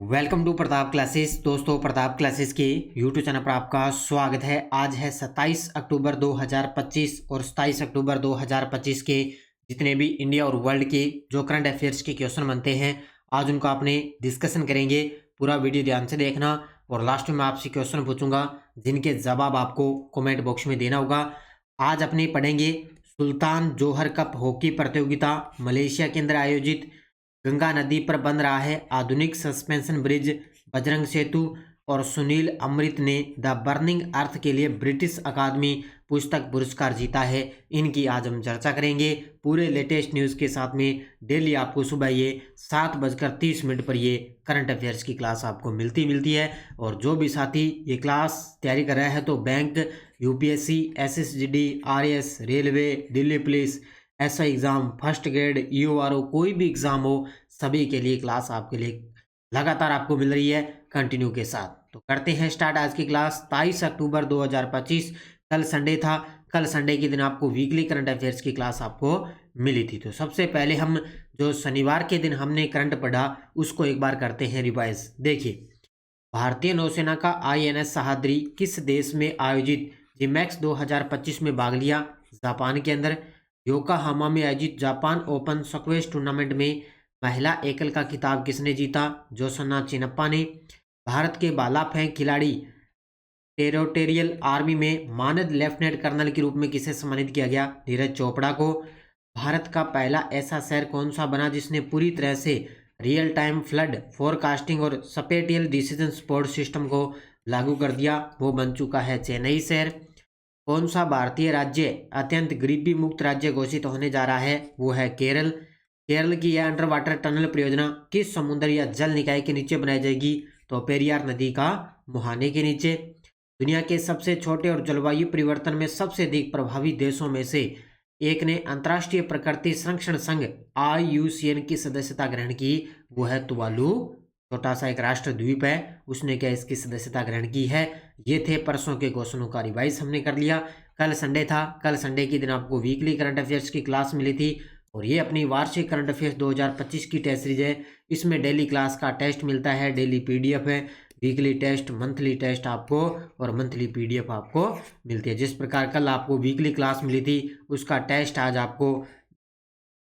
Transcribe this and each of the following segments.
Welcome to Pratap classes. दोस्तों, Pratap classes के YouTube channel पर आपका स्वागत है। आज है 27 अक्टूबर 2025 और 27 अक्टूबर 2025 के जितने भी इंडिया और वर्ल्ड के जो करंट अफेयर्स के क्वेश्चन बनते हैं, आज उनको आपने डिस्कशन करेंगे। पूरा वीडियो ध्यान से देखना और लास्ट में मैं आपसे क्वेश्चन पूछूंगा जिनके जवाब आपको कमेंट बॉक्स में देना होगा। आज अपने पढ़ेंगे सुल्तान जोहर कप हॉकी प्रतियोगिता मलेशिया के अंदर आयोजित, गंगा नदी पर बन रहा है आधुनिक सस्पेंशन ब्रिज, बजरंग सेतु और सुनील अमृत ने द बर्निंग अर्थ के लिए ब्रिटिश अकादमी पुस्तक पुरस्कार जीता है। इनकी आज हम चर्चा करेंगे पूरे लेटेस्ट न्यूज़ के साथ में। डेली आपको सुबह ये 7:30 पर ये करंट अफेयर्स की क्लास आपको मिलती है। और जो भी साथी ये क्लास तैयारी कर रहा है तो bank, UPSC, SSGD, RS, railway, Delhi police, ऐसा एग्ज़ाम, फर्स्ट ग्रेड, ईओआरओ, कोई भी एग्ज़ाम हो, सभी के लिए क्लास आपके लिए लगातार आपको मिल रही है कंटिन्यू के साथ। तो करते हैं स्टार्ट आज की क्लास। 23 अक्टूबर 2025 कल संडे था। कल संडे के दिन आपको वीकली करंट अफेयर्स की क्लास आपको मिली थी। तो सबसे पहले हम जो शनिवार के दिन हमने करंट पढ़ा उसको एक बार करते हैं रिवाइज। देखिए, भारतीय नौसेना का आईएनएस सह्याद्री किस देश में आयोजित जिमैक्स 2025 में भाग लिया? जापान के अंदर। योकोहामा में आयोजित जापान ओपन स्क्वैश टूर्नामेंट में महिला एकल का खिताब किसने जीता? जोशना चिनप्पा ने। भारत के भाला फेंक खिलाड़ी टेरिटोरियल आर्मी में मानद लेफ्टिनेंट कर्नल के रूप में किसे सम्मानित किया गया? नीरज चोपड़ा को। भारत का पहला ऐसा शहर कौन सा बना जिसने पूरी तरह से रियल टाइम फ्लड फोरकास्टिंग और स्पेटियल डिसीजन सपोर्ट सिस्टम को लागू कर दिया? वो बन चुका है चेन्नई शहर। कौन सा भारतीय राज्य अत्यंत गरीबी मुक्त राज्य घोषित होने जा रहा है? वो है केरल। केरल की यह अंडर वाटर टनल परियोजना किस समुद्र या जल निकाय के नीचे बनाई जाएगी? तो पेरियार नदी का मुहाने के नीचे। दुनिया के सबसे छोटे और जलवायु परिवर्तन में सबसे अधिक प्रभावी देशों में से एक ने अंतर्राष्ट्रीय प्रकृति संरक्षण संघ IUCN की सदस्यता ग्रहण की। वो है तुवालू। छोटा सा एक राष्ट्र द्वीप है, उसने क्या इसकी सदस्यता ग्रहण की है। ये थे परसों के क्वेश्चनों का रिवाइज हमने कर लिया। कल संडे था। कल संडे के दिन आपको वीकली करंट अफेयर्स की क्लास मिली थी और ये अपनी वार्षिक करंट अफेयर्स 2025 की टेस्ट सीरीज है। इसमें डेली क्लास का टेस्ट मिलता है, डेली PDF है, वीकली टेस्ट, मंथली टेस्ट आपको और मंथली PDF आपको मिलती है। जिस प्रकार कल आपको वीकली क्लास मिली थी उसका टेस्ट आज आपको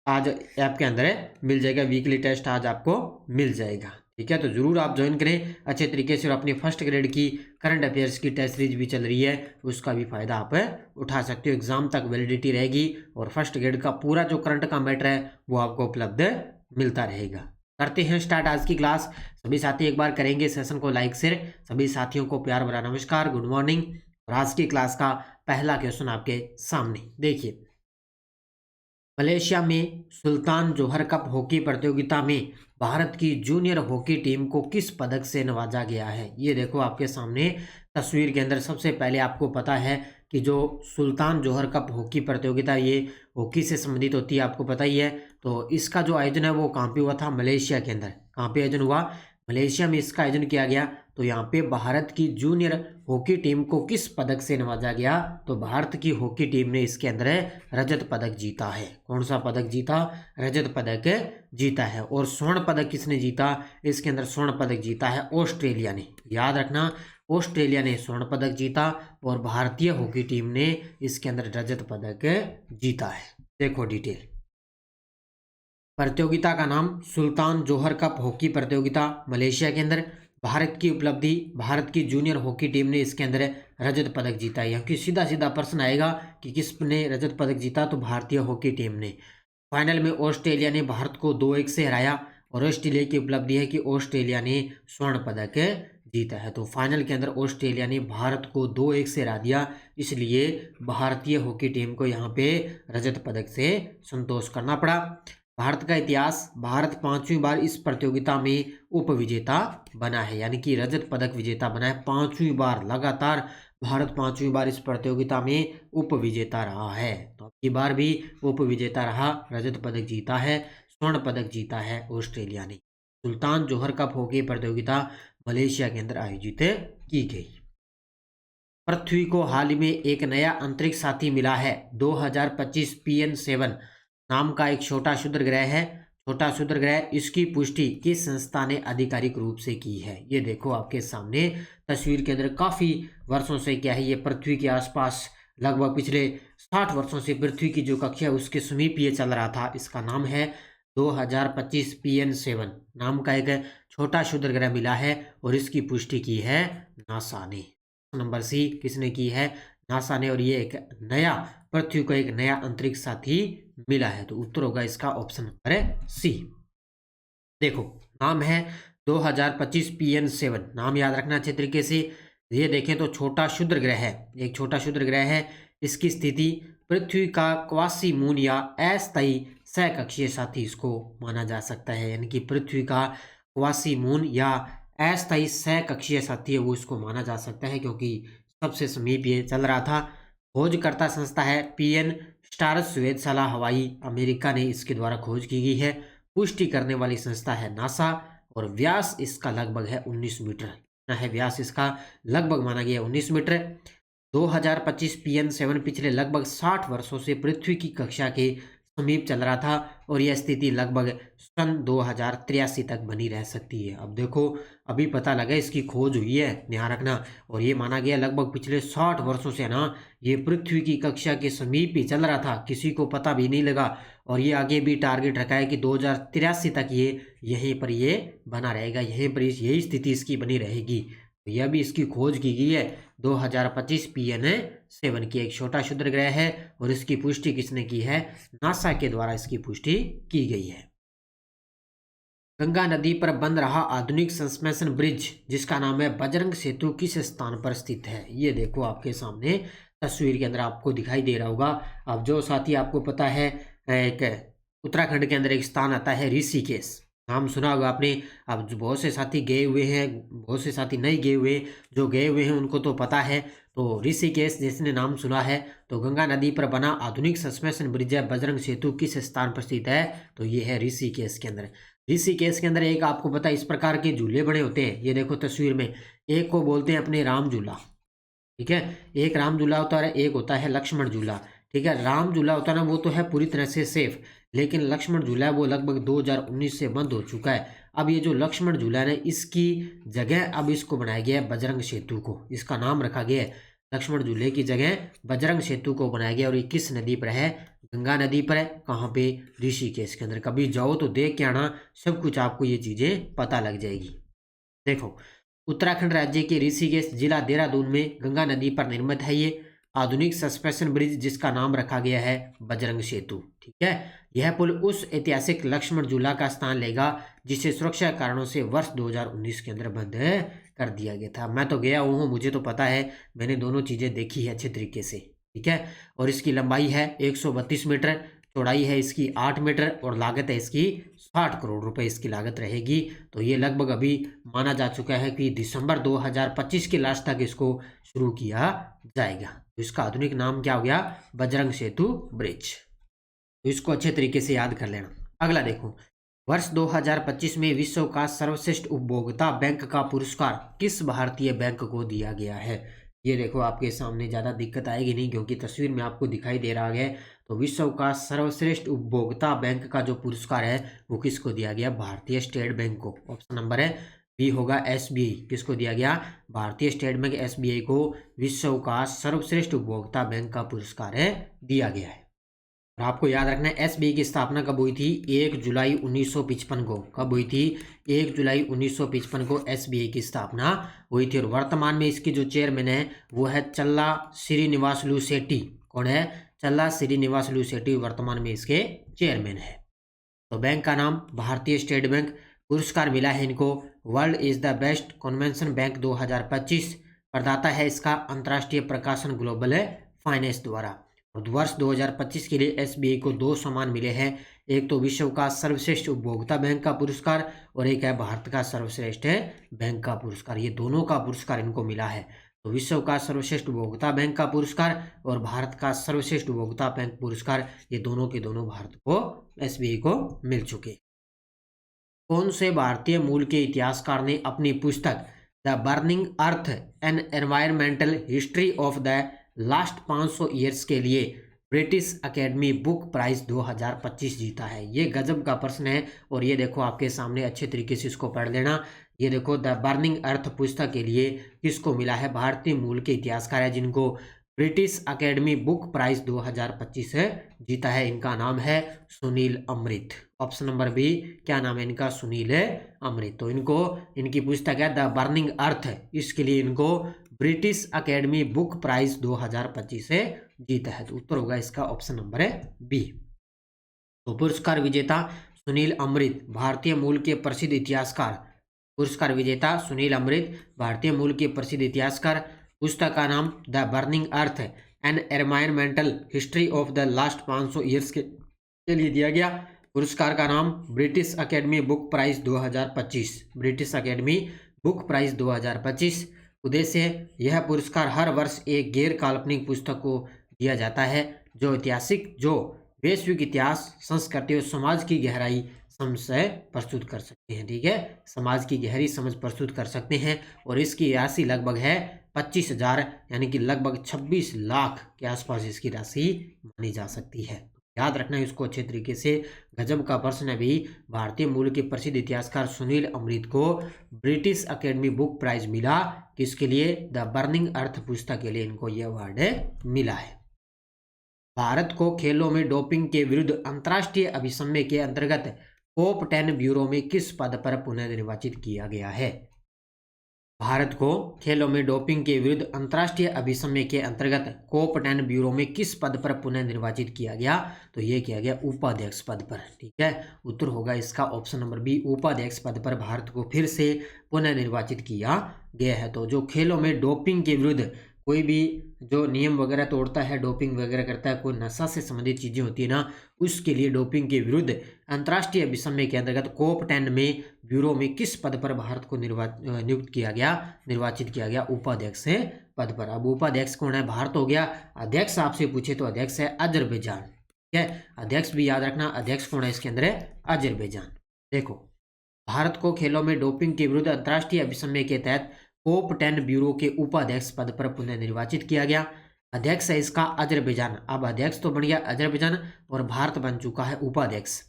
आज ऐप के अंदर मिल जाएगा। वीकली टेस्ट आज आपको मिल जाएगा, ठीक है। तो जरूर आप ज्वाइन करें अच्छे तरीके से और अपनी फर्स्ट ग्रेड की करंट अफेयर्स की टेस्ट सीरीज भी चल रही है, उसका भी फायदा आप उठा सकते हो। एग्जाम तक वैलिडिटी रहेगी और फर्स्ट ग्रेड का पूरा जो करंट का मैटर है वो आपको उपलब्ध मिलता रहेगा। करते हैं स्टार्ट आज की क्लास। सभी साथी एक बार करेंगे सेशन को लाइक शेयर। सभी साथियों को प्यार भरा नमस्कार, गुड मॉर्निंग। और आज की क्लास का पहला क्वेश्चन आपके सामने देखिए, मलेशिया में सुल्तान जोहर कप हॉकी प्रतियोगिता में भारत की जूनियर हॉकी टीम को किस पदक से नवाजा गया है? ये देखो आपके सामने तस्वीर के अंदर। सबसे पहले आपको पता है कि जो सुल्तान जोहर कप हॉकी प्रतियोगिता ये हॉकी से संबंधित होती है, आपको पता ही है। तो इसका जो आयोजन है वो कहाँ पे हुआ था? मलेशिया के अंदर। कहाँ पे आयोजन हुआ? मलेशिया में इसका आयोजन किया गया। तो यहाँ पे भारत की जूनियर हॉकी टीम को किस पदक से नवाजा गया? तो भारत की हॉकी टीम ने इसके अंदर रजत पदक जीता है। कौन सा पदक जीता? रजत पदक जीता है। और स्वर्ण पदक किसने जीता? इसके अंदर स्वर्ण पदक जीता है ऑस्ट्रेलिया ने। याद रखना, ऑस्ट्रेलिया ने स्वर्ण पदक जीता और भारतीय हॉकी टीम ने इसके अंदर रजत पदक जीता है। देखो डिटेल। प्रतियोगिता का नाम सुल्तान जोहर कप हॉकी प्रतियोगिता, मलेशिया के अंदर। भारत की उपलब्धि, भारत की जूनियर हॉकी टीम ने इसके अंदर रजत पदक जीता है। क्योंकि सीधा सीधा प्रश्न आएगा कि किसने रजत पदक जीता? तो भारतीय हॉकी टीम ने। फाइनल में ऑस्ट्रेलिया ने भारत को 2-1 से हराया और ऑस्ट्रेलिया की उपलब्धि है कि ऑस्ट्रेलिया ने स्वर्ण पदक जीता है। तो फाइनल के अंदर ऑस्ट्रेलिया ने भारत को 2-1 से हरा दिया, इसलिए भारतीय हॉकी टीम को यहाँ पे रजत पदक से संतोष करना पड़ा। भारत का इतिहास, भारत 5वीं बार इस प्रतियोगिता में उपविजेता बना है, यानी कि रजत पदक विजेता बना है 5वीं बार लगातार। भारत 5वीं बार इस प्रतियोगिता में उपविजेता रहा है। तो अब की बार भी उपविजेता रहा, रजत पदक जीता है, स्वर्ण पदक जीता है ऑस्ट्रेलिया ने। सुल्तान जोहर कप हॉकी प्रतियोगिता मलेशिया के अंदर आयोजित की गई। पृथ्वी को हाल ही में एक नया अंतरिक्ष साथी मिला है। 2025 PN7 नाम का एक छोटा क्षुद्र ग्रह है। छोटा क्षुद्र ग्रह, इसकी पुष्टि किस संस्था ने आधिकारिक रूप से की है? ये देखो आपके सामने तस्वीर के अंदर, काफी वर्षों से क्या है, ये पृथ्वी के आसपास लगभग पिछले 60 वर्षों से पृथ्वी की जो कक्षा है उसके समीप ये चल रहा था। इसका नाम है 2025 PN7 नाम का एक छोटा क्षुद्र ग्रह मिला है और इसकी पुष्टि की है नासा ने। नंबर सी किसने की है? नासा ने। और ये एक नया, पृथ्वी को एक नया अंतरिक्ष साथी मिला है। तो उत्तर होगा इसका ऑप्शन नंबर सी। देखो नाम है 2025 PN7, नाम याद रखना अच्छे तरीके से। ये देखें तो छोटा क्षुद्र ग्रह है, एक छोटा क्षुद्र ग्रह है। इसकी स्थिति पृथ्वी का क्वासी मून या अस्थायी सहकक्षीय साथी इसको माना जा सकता है, यानी कि पृथ्वी का क्वासी मून या अस्थायी सहकक्षीय साथी है वो इसको माना जा सकता है, क्योंकि सबसे समीप ये चल रहा था। खोजकर्ता संस्था है PN स्टारस वेधशाला हवाई, अमेरिका ने इसके द्वारा खोज की गई है। पुष्टि करने वाली संस्था है नासा और व्यास इसका लगभग है 19 मीटर। कितना है व्यास इसका? लगभग माना गया 19 मीटर। 2025 PN7 पिछले लगभग 60 वर्षों से पृथ्वी की कक्षा के समीप चल रहा था और यह स्थिति लगभग सन 2083 तक बनी रह सकती है। अब देखो अभी पता लगा इसकी खोज हुई है, ध्यान रखना। और ये माना गया लगभग पिछले 60 वर्षों से ना ये पृथ्वी की कक्षा के समीप ही चल रहा था, किसी को पता भी नहीं लगा। और ये आगे भी टारगेट रखा है कि 2083 तक ये यहीं पर ये बना रहेगा, यहीं पर यही स्थिति इसकी बनी रहेगी। तो यह भी इसकी खोज की गई है 2025 PN7 की। एक छोटा क्षुद्र ग्रह है और इसकी पुष्टि किसने की है? नासा के द्वारा इसकी पुष्टि की गई है। गंगा नदी पर बन रहा आधुनिक सस्पेंशन ब्रिज जिसका नाम है बजरंग सेतु किस स्थान पर स्थित है? ये देखो आपके सामने तस्वीर के अंदर आपको दिखाई दे रहा होगा। अब जो साथी आपको पता है, एक उत्तराखंड के अंदर एक स्थान आता है ऋषिकेश, नाम सुना होगा आपने। अब बहुत से साथी गए हुए हैं, बहुत से साथी नहीं गए हुए, जो गए हुए हैं उनको तो पता है। तो ऋषिकेश जिसने नाम सुना है, तो गंगा नदी पर बना आधुनिक सस्पेंशन ब्रिज है बजरंग सेतु किस स्थान पर स्थित है? तो ये है ऋषिकेश के अंदर। ऋषिकेश के अंदर एक आपको पता है इस प्रकार के झूले बने होते हैं, ये देखो तस्वीर में। एक को बोलते हैं अपने राम झूला, ठीक है, एक राम झूला होता है, एक होता है लक्ष्मण झूला, ठीक है। राम झूला होता है ना वो तो है पूरी तरह से सेफ, लेकिन लक्ष्मण झूला है वो लगभग 2019 से बंद हो चुका है। अब ये जो लक्ष्मण झूला है इसकी जगह अब इसको बनाया गया है बजरंग सेतु को, इसका नाम रखा गया है। लक्ष्मण झूले की जगह बजरंग सेतु को बनाया गया और ये किस नदी पर है? गंगा नदी पर है। कहाँ पे? ऋषिकेश के अंदर। कभी जाओ तो देख के आना, सब कुछ आपको ये चीजें पता लग जाएगी। देखो उत्तराखंड राज्य के ऋषिकेश जिला देहरादून में गंगा नदी पर निर्मित है ये आधुनिक सस्पेंशन ब्रिज जिसका नाम रखा गया है बजरंग सेतु, ठीक है। यह पुल उस ऐतिहासिक लक्ष्मण झूला का स्थान लेगा जिसे सुरक्षा कारणों से वर्ष 2019 के अंदर बंद कर दिया गया था। मैं तो गया हूँ, मुझे तो पता है, मैंने दोनों चीजें देखी है अच्छे तरीके से, ठीक है। और इसकी लंबाई है 132 मीटर, चौड़ाई है इसकी 8 मीटर और लागत है इसकी 60 करोड़ रुपए इसकी लागत रहेगी। तो ये लगभग अभी माना जा चुका है कि दिसंबर 2025 के लास्ट तक इसको शुरू किया जाएगा। तो इसका आधुनिक नाम क्या हो गया? बजरंग सेतु ब्रिज। तो इसको अच्छे तरीके से याद कर लेना। अगला देखो, वर्ष 2025 में विश्व का सर्वश्रेष्ठ उपभोक्ता बैंक का पुरस्कार किस भारतीय बैंक को दिया गया है? ये देखो आपके सामने, ज़्यादा दिक्कत आएगी नहीं क्योंकि तस्वीर में आपको दिखाई दे रहा है। तो विश्व का सर्वश्रेष्ठ उपभोक्ता बैंक का जो पुरस्कार है वो किसको दिया गया? भारतीय स्टेट बैंक को। ऑप्शन नंबर है बी होगा SBI। किसको दिया गया? भारतीय स्टेट बैंक SBI को विश्व का सर्वश्रेष्ठ उपभोक्ता बैंक का पुरस्कार दिया गया है। और आपको याद रखना है SBI की स्थापना कब हुई थी? 1 जुलाई 1955 को। कब हुई थी? 1 जुलाई 1955 को SBI की स्थापना हुई थी। और वर्तमान में इसकी जो चेयरमैन है वो है चल्ला श्रीनिवासलू सेठी। कौन है? चल्ला श्रीनिवासलू सेठी वर्तमान में इसके चेयरमैन है। तो बैंक का नाम भारतीय स्टेट बैंक। पुरस्कार मिला है इनको world is the best convention bank 2025। प्रदाता है इसका अंतर्राष्ट्रीय प्रकाशन ग्लोबल फाइनेंस द्वारा। और वर्ष 2025 के लिए SBI को 2 सम्मान मिले हैं, एक तो विश्व का सर्वश्रेष्ठ उपभोक्ता बैंक का पुरस्कार और एक है भारत का सर्वश्रेष्ठ बैंक का पुरस्कार। ये दोनों का पुरस्कार इनको मिला है। तो विश्व का सर्वश्रेष्ठ उपभोक्ता बैंक का पुरस्कार और भारत का सर्वश्रेष्ठ उपभोक्ता बैंक पुरस्कार, ये दोनों के दोनों भारत को SBI को मिल चुके। कौन से भारतीय मूल के इतिहासकार ने अपनी पुस्तक the burning earth an environmental history of the last 500 years के लिए ब्रिटिश अकेडमी बुक प्राइज 2025 जीता है। ये गजब का प्रश्न है और ये देखो आपके सामने अच्छे तरीके से इसको पढ़ लेना। ये देखो द बर्निंग अर्थ पुस्तक के लिए किसको मिला है? भारतीय मूल के इतिहासकार है जिनको ब्रिटिश अकेडमी बुक प्राइज 2025 है जीता है। इनका नाम है सुनील अमृत। ऑप्शन नंबर बी, क्या नाम है इनका? सुनील अमृत। तो इनको इनकी पुस्तक है द बर्निंग अर्थ, इसके लिए इनको ब्रिटिश अकेडमी बुक प्राइज 2025 से जीता है। तो उत्तर होगा इसका ऑप्शन नंबर है बी। तो पुरस्कार विजेता सुनील अमृत भारतीय मूल के प्रसिद्ध इतिहासकार। पुरस्कार विजेता सुनील अमृत भारतीय मूल के प्रसिद्ध इतिहासकार। पुस्तक का नाम the burning earth an environmental history of the last 500 years के लिए दिया गया। पुरस्कार का नाम British Academy book prize 2025। British Academy book prize 2025। उद्देश्य, यह पुरस्कार हर वर्ष एक गैर काल्पनिक पुस्तक को दिया जाता है जो वैश्विक इतिहास, संस्कृति और समाज की गहराई समझ प्रस्तुत कर सकते हैं। ठीक है, समाज की गहरी समझ प्रस्तुत कर सकते हैं और इसकी राशि लगभग है 25,000 यानी कि लगभग 26 लाख के आसपास इसकी राशि मानी जा सकती है। याद रखना है इसको अच्छे तरीके से। गजब का प्रश्न है भी। भारतीय मूल के प्रसिद्ध इतिहासकार सुनील अमृत को ब्रिटिश अकेडमी बुक प्राइज मिला, किसके लिए? द बर्निंग अर्थ पुस्तक के लिए इनको यह अवार्ड मिला है। भारत को खेलों में डोपिंग के विरुद्ध अंतर्राष्ट्रीय अभिसमय के अंतर्गत कोप 10 ब्यूरो में किस पद पर पुनर्निर्वाचित किया गया है? भारत को खेलों में डोपिंग के विरुद्ध अंतर्राष्ट्रीय अभिसमय के अंतर्गत कोप 10 ब्यूरो में किस पद पर पुनर्निर्वाचित किया गया? तो ये किया गया उपाध्यक्ष पद पर। ठीक है, उत्तर होगा इसका ऑप्शन नंबर बी, उपाध्यक्ष पद पर भारत को फिर से पुनर्निर्वाचित किया गया है। तो जो खेलों में डोपिंग के विरुद्ध कोई भी जो नियम वगैरह तोड़ता है, डोपिंग वगैरह करता है, कोई नशा से संबंधित चीज़ें होती है ना, उसके लिए डोपिंग के विरुद्ध अंतर्राष्ट्रीय अभिसमय के अंतर्गत कोप 10 में ब्यूरो में किस पद पर भारत को निर्वाचित किया गया? उपाध्यक्ष पद पर। अब उपाध्यक्ष कौन है? भारत हो गया। अध्यक्ष आपसे पूछे तो अध्यक्ष है अजरबैजान। ठीक है, अध्यक्ष भी याद रखना। अध्यक्ष कौन है इसके अंदर? है अजरबैजान। देखो, भारत को खेलों में डोपिंग के विरुद्ध अंतर्राष्ट्रीय अभिसमय के तहत कोप 10 ब्यूरो के उपाध्यक्ष पद पर पुनर्निर्वाचित किया गया। अध्यक्ष है इसका अजरबैजान। अब अध्यक्ष तो बन गया अजरबैजान और भारत बन चुका है उपाध्यक्ष।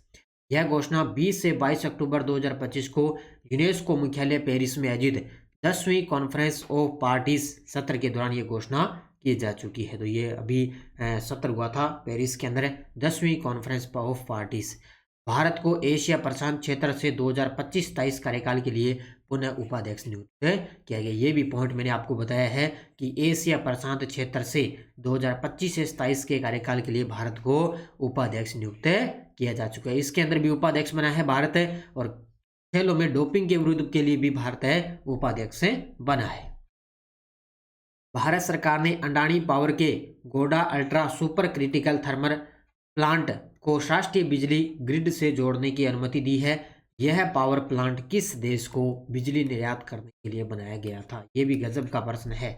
यह घोषणा 20 से 22 अक्टूबर 2025 को यूनेस्को मुख्यालय पेरिस में आयोजित 10वीं कॉन्फ्रेंस ऑफ पार्टीज सत्र के दौरान ये घोषणा की जा चुकी है। तो ये अभी सत्र हुआ था पेरिस के अंदर, 10वीं कॉन्फ्रेंस ऑफ पार्टीज। भारत को एशिया प्रशांत क्षेत्र से 2025-23 कार्यकाल के लिए पुनः उपाध्यक्ष नियुक्त किया गया। ये भी पॉइंट मैंने आपको बताया है कि एशिया प्रशांत क्षेत्र से 2025 से 27 के कार्यकाल के लिए भारत को उपाध्यक्ष नियुक्त किया जा चुका है। इसके अंदर भी उपाध्यक्ष बना है भारत और खेलों में डोपिंग के विरुद्ध के लिए भी भारत उपाध्यक्ष बना है। भारत सरकार ने अडानी पावर के गोडा ultra super critical thermal plant को राष्ट्रीय बिजली ग्रिड से जोड़ने की अनुमति दी है। यह पावर प्लांट किस देश को बिजली निर्यात करने के लिए बनाया गया था? ये भी गजब का प्रश्न है।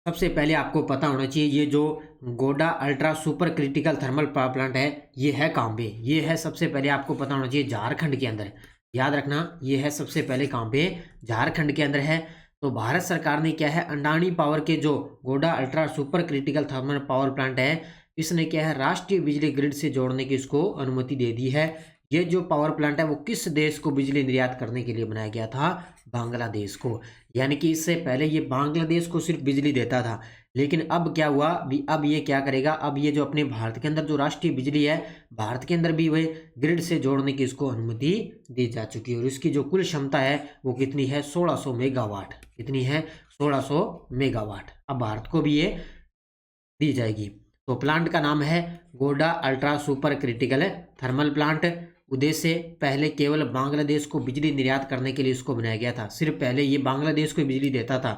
सबसे पहले आपको पता होना चाहिए ये जो गोडा ultra super critical thermal power plant है ये है कहाँ पे? ये है सबसे पहले आपको पता होना चाहिए झारखंड के अंदर। याद रखना, ये है सबसे पहले कहाँ पे? झारखंड के अंदर है। तो भारत सरकार ने क्या है, अडानी पावर के जो गोडा ultra super critical thermal power plant है इसने क्या है राष्ट्रीय बिजली ग्रिड से जोड़ने की इसको अनुमति दे दी है। ये जो पावर प्लांट है वो किस देश को बिजली निर्यात करने के लिए बनाया गया था? बांग्लादेश को। यानी कि इससे पहले ये बांग्लादेश को सिर्फ बिजली देता था, लेकिन अब क्या हुआ भी, अब ये क्या करेगा, अब ये जो अपने भारत के अंदर जो राष्ट्रीय बिजली है भारत के अंदर भी वह ग्रिड से जोड़ने की इसको अनुमति दी जा चुकी है। और इसकी जो कुल क्षमता है वो कितनी है? 1600 मेगावाट। कितनी है? 1600 मेगावाट। अब भारत को भी ये दी जाएगी। तो प्लांट का नाम है गोडा ultra super critical thermal plant. उद्देश्य, पहले केवल बांग्लादेश को बिजली निर्यात करने के लिए इसको बनाया गया था। सिर्फ पहले ये बांग्लादेश को बिजली देता था।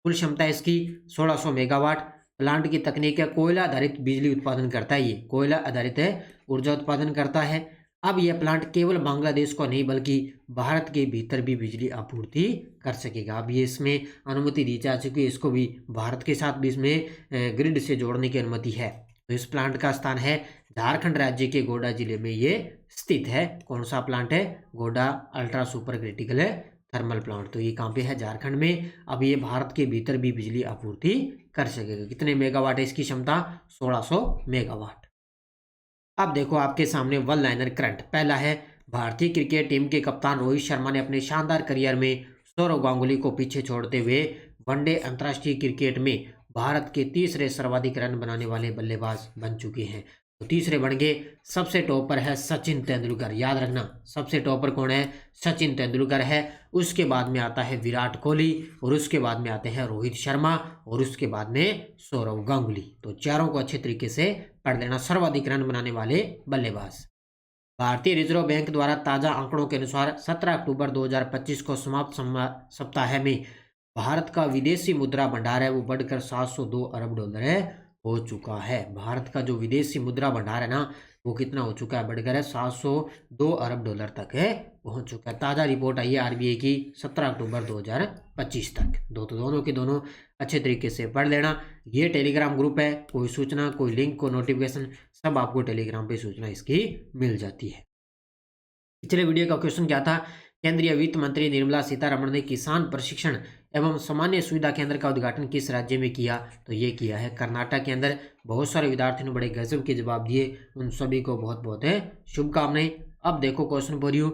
कुल क्षमता इसकी 1600 मेगावाट। प्लांट की तकनीक है कोयला आधारित बिजली उत्पादन करता है। ये कोयला आधारित ऊर्जा उत्पादन करता है। अब यह प्लांट केवल बांग्लादेश को नहीं बल्कि भारत के भीतर भी बिजली आपूर्ति कर सकेगा। अब ये इसमें अनुमति दी जा चुकी है, इसको भी भारत के साथ भी इसमें ग्रिड से जोड़ने की अनुमति है। तो इस प्लांट का स्थान है झारखंड राज्य के गोड्डा जिले में ये स्थित है। कौन सा प्लांट है? Godda ultra super critical thermal plant. तो ये कहाँ पे है? झारखंड में। अब ये भारत के भीतर भी बिजली आपूर्ति कर सकेगा। कितने मेगावाट है इसकी क्षमता? 1600 मेगावाट। अब देखो आपके सामने वन लाइनर करंट। पहला है, भारतीय क्रिकेट टीम के कप्तान रोहित शर्मा ने अपने शानदार करियर में सौरव गांगुली को पीछे छोड़ते हुए वनडे अंतर्राष्ट्रीय क्रिकेट में भारत के तीसरे सर्वाधिक रन बनाने वाले बल्लेबाज बन चुके हैं। तो तीसरे बन गए। सबसे टॉप पर है सचिन तेंदुलकर, याद रखना सबसे टॉप पर कौन है? सचिन तेंदुलकर है। उसके बाद में आता है विराट कोहली, और उसके बाद में आते हैं रोहित शर्मा, और उसके बाद में सौरव गांगुली। तो चारों को अच्छे तरीके से पढ़ लेना। सर्वाधिक रन बनाने वाले बल्लेबाज। भारतीय रिजर्व बैंक द्वारा ताजा आंकड़ों के अनुसार 17 अक्टूबर 2025 को समाप्त सप्ताह में भारत का विदेशी मुद्रा भंडार है वो बढ़कर 702 अरब डॉलर है हो चुका है। भारत का जो विदेशी मुद्रा भंडार है ना, वो कितना हो चुका है? बढ़कर है 702 अरब डॉलर तक है पहुंच चुका है। ताज़ा रिपोर्ट आई है आरबीआई की 17 अक्टूबर 2025 तक। दोनों के दोनों अच्छे तरीके से पढ़ लेना। ये टेलीग्राम ग्रुप है, कोई सूचना, कोई लिंक, कोई नोटिफिकेशन, सब आपको टेलीग्राम पे सूचना इसकी मिल जाती है। पिछले वीडियो का क्वेश्चन क्या था? केंद्रीय वित्त मंत्री निर्मला सीतारमण ने किसान प्रशिक्षण एवं सामान्य सुविधा केंद्र का उद्घाटन किस राज्य में किया? तो ये किया है कर्नाटक के अंदर। बहुत सारे विद्यार्थियों ने बड़े गजब के जवाब दिए, उन सभी को बहुत बहुत शुभकामनाएं। अब देखो क्वेश्चन फॉर यू,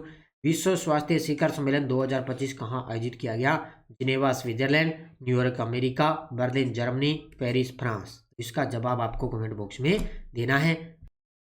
विश्व स्वास्थ्य शिखर सम्मेलन 2025 कहाँ आयोजित किया गया? Geneva Switzerland, New York America, Berlin Germany, Paris France. इसका जवाब आपको कमेंट बॉक्स में देना है।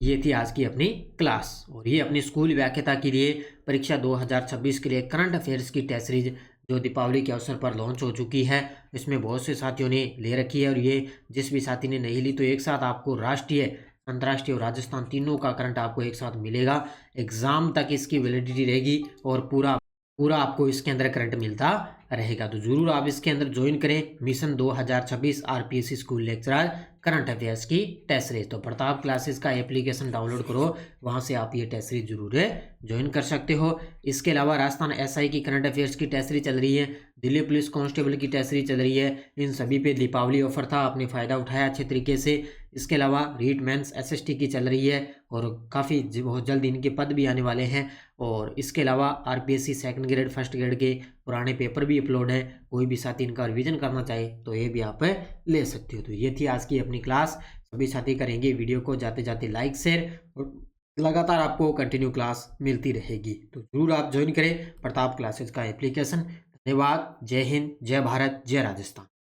ये थी आज की अपनी क्लास, और ये अपनी स्कूल व्याख्याता के लिए परीक्षा 2026 के लिए करंट अफेयर्स की टेस्ट सीरीज जो दीपावली के अवसर पर लॉन्च हो चुकी है, इसमें बहुत से साथियों ने ले रखी है। और ये जिस भी साथी ने नहीं ली, तो एक साथ आपको राष्ट्रीय, अंतर्राष्ट्रीय और राजस्थान तीनों का करंट आपको एक साथ मिलेगा। एग्जाम तक इसकी वैलिडिटी रहेगी, और पूरा आपको इसके अंदर करंट मिलता रहेगा। तो जरूर आप इसके अंदर ज्वाइन करें mission 2026 RPSC school lecturer current affairs की टेस्ट सीरीज। तो प्रताप क्लासेस का एप्लीकेशन डाउनलोड करो, वहां से आप ये टेस्ट सीरीज जरूर ज्वाइन कर सकते हो। इसके अलावा राजस्थान एसआई की करंट अफेयर्स की टेस्ट सीरीज चल रही है, दिल्ली पुलिस कांस्टेबल की टेस्ट सीरीज चल रही है। इन सभी पे दीपावली ऑफर था, आपने फ़ायदा उठाया अच्छे तरीके से। इसके अलावा रीट मेंस एसएसटी की चल रही है, और काफ़ी बहुत जल्द इनके पद भी आने वाले हैं। और इसके अलावा RPSC second grade, first grade के पुराने पेपर भी अपलोड हैं। कोई भी साथी इनका रिवीजन करना चाहे तो ये भी आप ले सकते हो। तो ये थी आज की अपनी क्लास। सभी साथी करेंगे वीडियो को जाते जाते लाइक शेयर, और लगातार आपको कंटिन्यू क्लास मिलती रहेगी। तो जरूर आप ज्वाइन करें प्रताप क्लासेस का एप्लीकेशन। धन्यवाद। जय हिंद, जय भारत, जय राजस्थान।